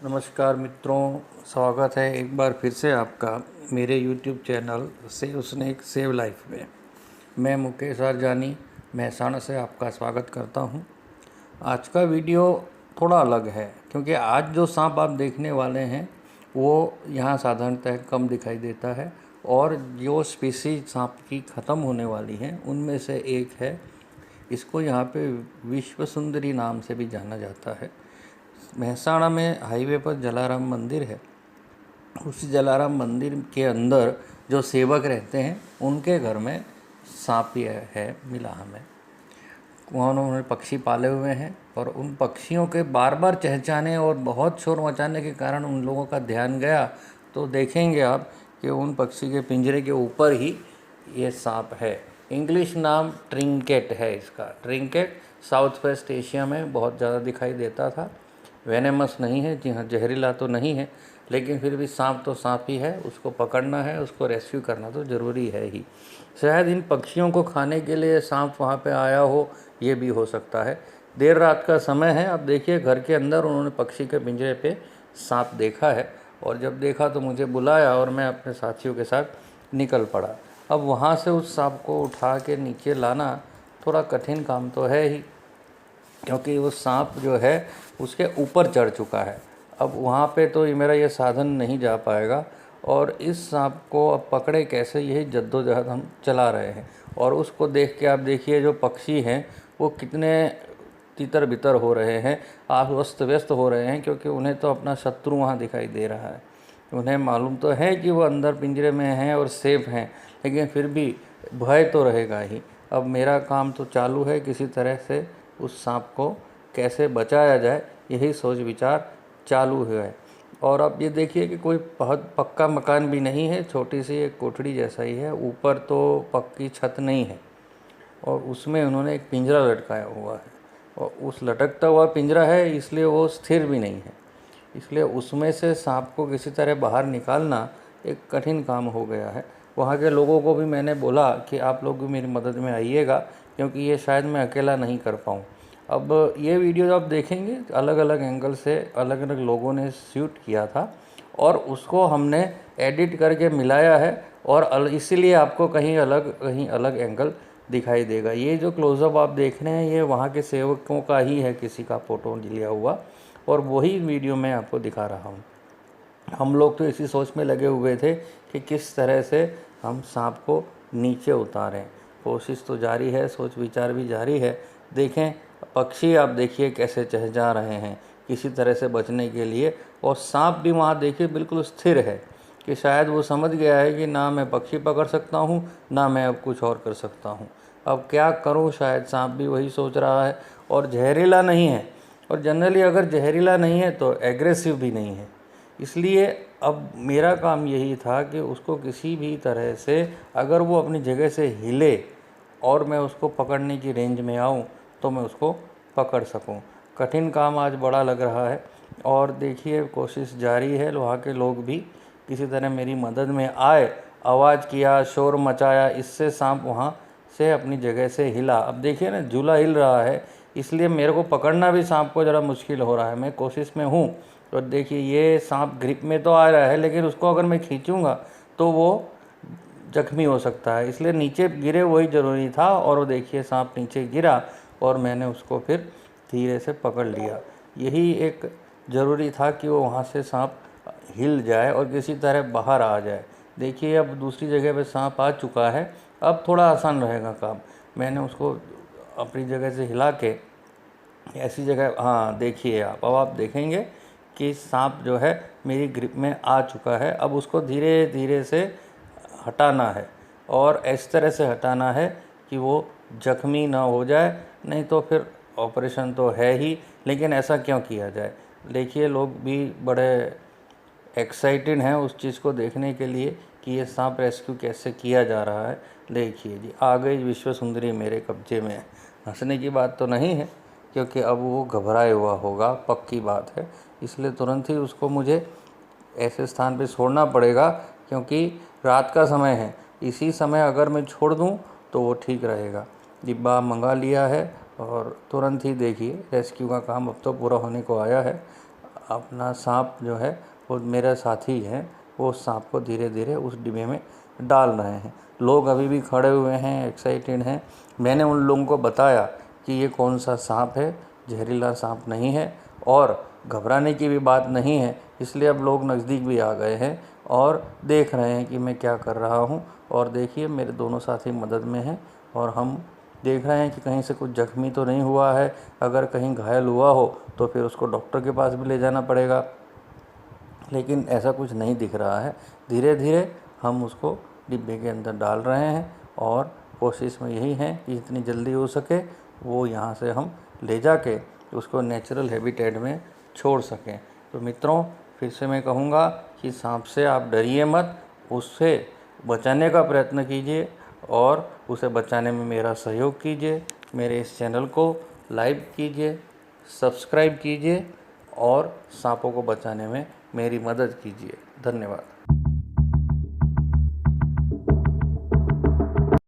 नमस्कार मित्रों, स्वागत है एक बार फिर से आपका मेरे YouTube चैनल से उसने एक सेव लाइफ में। मैं मुकेश आरजानी महसाणा से आपका स्वागत करता हूं। आज का वीडियो थोड़ा अलग है क्योंकि आज जो सांप आप देखने वाले हैं वो यहाँ साधारणतः कम दिखाई देता है और जो स्पीसीज सांप की ख़त्म होने वाली हैं उनमें से एक है। इसको यहाँ पे विश्व सुंदरी नाम से भी जाना जाता है। महसाणा में हाईवे पर जलाराम मंदिर है। उस जलाराम मंदिर के अंदर जो सेवक रहते हैं उनके घर में सांप यह है मिला हमें। वहाँ उन्होंने पक्षी पाले हुए हैं और उन पक्षियों के बार बार चहचहाने और बहुत शोर मचाने के कारण उन लोगों का ध्यान गया तो देखेंगे आप कि उन पक्षी के पिंजरे के ऊपर ही ये सांप है। इंग्लिश नाम ट्रिंकेट है इसका। ट्रिंकेट साउथ वेस्ट एशिया में बहुत ज़्यादा दिखाई देता था। वेनेमस नहीं है, जी हाँ, जहरीला तो नहीं है, लेकिन फिर भी सांप तो सांप ही है। उसको पकड़ना है, उसको रेस्क्यू करना तो ज़रूरी है ही। शायद इन पक्षियों को खाने के लिए सांप वहाँ पे आया हो, ये भी हो सकता है। देर रात का समय है। अब देखिए घर के अंदर उन्होंने पक्षी के पिंजरे पे सांप देखा है और जब देखा तो मुझे बुलाया और मैं अपने साथियों के साथ निकल पड़ा। अब वहाँ से उस सांप को उठा के नीचे लाना थोड़ा कठिन काम तो है ही, क्योंकि वो सांप जो है उसके ऊपर चढ़ चुका है। अब वहाँ पे तो मेरा ये साधन नहीं जा पाएगा और इस सांप को अब पकड़े कैसे, यही जद्दोजहद हम चला रहे हैं। और उसको देख के आप देखिए जो पक्षी हैं वो कितने तितर बितर हो रहे हैं, आप अस्त व्यस्त हो रहे हैं, क्योंकि उन्हें तो अपना शत्रु वहाँ दिखाई दे रहा है। उन्हें मालूम तो है कि वो अंदर पिंजरे में हैं और सेफ हैं, लेकिन फिर भी भय तो रहेगा ही। अब मेरा काम तो चालू है, किसी तरह से उस सांप को कैसे बचाया जाए यही सोच विचार चालू है। और अब ये देखिए कि कोई बहुत पक्का मकान भी नहीं है, छोटी सी एक कोठड़ी जैसा ही है। ऊपर तो पक्की छत नहीं है और उसमें उन्होंने एक पिंजरा लटकाया हुआ है और उस लटकता हुआ पिंजरा है इसलिए वो स्थिर भी नहीं है। इसलिए उसमें से सांप को किसी तरह बाहर निकालना एक कठिन काम हो गया है। वहाँ के लोगों को भी मैंने बोला कि आप लोग भी मेरी मदद में आइएगा, क्योंकि ये शायद मैं अकेला नहीं कर पाऊँ। अब ये वीडियो जो आप देखेंगे अलग अलग एंगल से अलग अलग लोगों ने शूट किया था और उसको हमने एडिट करके मिलाया है और इसीलिए आपको कहीं अलग एंगल दिखाई देगा। ये जो क्लोज़अप आप देख रहे हैं ये वहाँ के सेवकों का ही है, किसी का फ़ोटो लिया हुआ, और वही वीडियो मैं आपको दिखा रहा हूँ। हम लोग तो इसी सोच में लगे हुए थे कि किस तरह से हम सांप को नीचे उतारें। कोशिश तो जारी है, सोच विचार भी जारी है। देखें पक्षी आप देखिए कैसे चहचहा रहे हैं किसी तरह से बचने के लिए, और सांप भी वहाँ देखिए बिल्कुल स्थिर है कि शायद वो समझ गया है कि ना मैं पक्षी पकड़ सकता हूँ ना मैं अब कुछ और कर सकता हूँ। अब क्या करूँ, शायद सांप भी वही सोच रहा है। और जहरीला नहीं है, और जनरली अगर जहरीला नहीं है तो एग्रेसिव भी नहीं है। इसलिए अब मेरा काम यही था कि उसको किसी भी तरह से अगर वो अपनी जगह से हिले और मैं उसको पकड़ने की रेंज में आऊँ तो मैं उसको पकड़ सकूं। कठिन काम आज बड़ा लग रहा है और देखिए कोशिश जारी है। वहाँ के लोग भी किसी तरह मेरी मदद में आए, आवाज़ किया, शोर मचाया, इससे सांप वहाँ से अपनी जगह से हिला। अब देखिए ना झूला हिल रहा है, इसलिए मेरे को पकड़ना भी सांप को ज़रा मुश्किल हो रहा है। मैं कोशिश में हूँ। तो देखिए ये सांप ग्रिप में तो आ रहा है, लेकिन उसको अगर मैं खींचूँगा तो वो जख्मी हो सकता है, इसलिए नीचे गिरे वही ज़रूरी था। और वो देखिए सांप नीचे गिरा और मैंने उसको फिर धीरे से पकड़ लिया। यही एक ज़रूरी था कि वो वहाँ से सांप हिल जाए और किसी तरह बाहर आ जाए। देखिए अब दूसरी जगह पे सांप आ चुका है, अब थोड़ा आसान रहेगा काम। मैंने उसको अपनी जगह से हिला के ऐसी जगह, हाँ देखिए आप, अब आप देखेंगे कि सांप जो है मेरी ग्रिप में आ चुका है। अब उसको धीरे धीरे से हटाना है और इस तरह से हटाना है कि वो जख्मी ना हो जाए, नहीं तो फिर ऑपरेशन तो है ही। लेकिन ऐसा क्यों किया जाए, देखिए लोग भी बड़े एक्साइटेड हैं उस चीज़ को देखने के लिए कि ये सांप रेस्क्यू कैसे किया जा रहा है। देखिए जी आ गई विश्व सुंदरी मेरे कब्जे में। हंसने की बात तो नहीं है, क्योंकि अब वो घबराया हुआ होगा, पक्की बात है। इसलिए तुरंत ही उसको मुझे ऐसे स्थान पे छोड़ना पड़ेगा, क्योंकि रात का समय है। इसी समय अगर मैं छोड़ दूं तो वो ठीक रहेगा। डिब्बा मंगा लिया है और तुरंत ही देखिए रेस्क्यू का काम अब तो पूरा होने को आया है। अपना सांप जो है वो मेरा साथी है, वो सांप को धीरे धीरे उस डिब्बे में डाल रहे हैं। लोग अभी भी खड़े हुए हैं, एक्साइटेड हैं। मैंने उन लोगों को बताया कि ये कौन सा सांप है, जहरीला सांप नहीं है और घबराने की भी बात नहीं है। इसलिए अब लोग नज़दीक भी आ गए हैं और देख रहे हैं कि मैं क्या कर रहा हूँ। और देखिए मेरे दोनों साथी मदद में हैं और हम देख रहे हैं कि कहीं से कुछ जख्मी तो नहीं हुआ है। अगर कहीं घायल हुआ हो तो फिर उसको डॉक्टर के पास भी ले जाना पड़ेगा, लेकिन ऐसा कुछ नहीं दिख रहा है। धीरे धीरे हम उसको डिब्बे के अंदर डाल रहे हैं और कोशिश में यही है कि जितनी जल्दी हो सके वो यहाँ से हम ले जाके उसको नेचुरल हैबिटेट में छोड़ सकें। तो मित्रों, फिर से मैं कहूँगा कि सांप से आप डरिए मत, उससे बचाने का प्रयत्न कीजिए और उसे बचाने में मेरा सहयोग कीजिए। मेरे इस चैनल को लाइक कीजिए, सब्सक्राइब कीजिए और सांपों को बचाने में मेरी मदद कीजिए। धन्यवाद।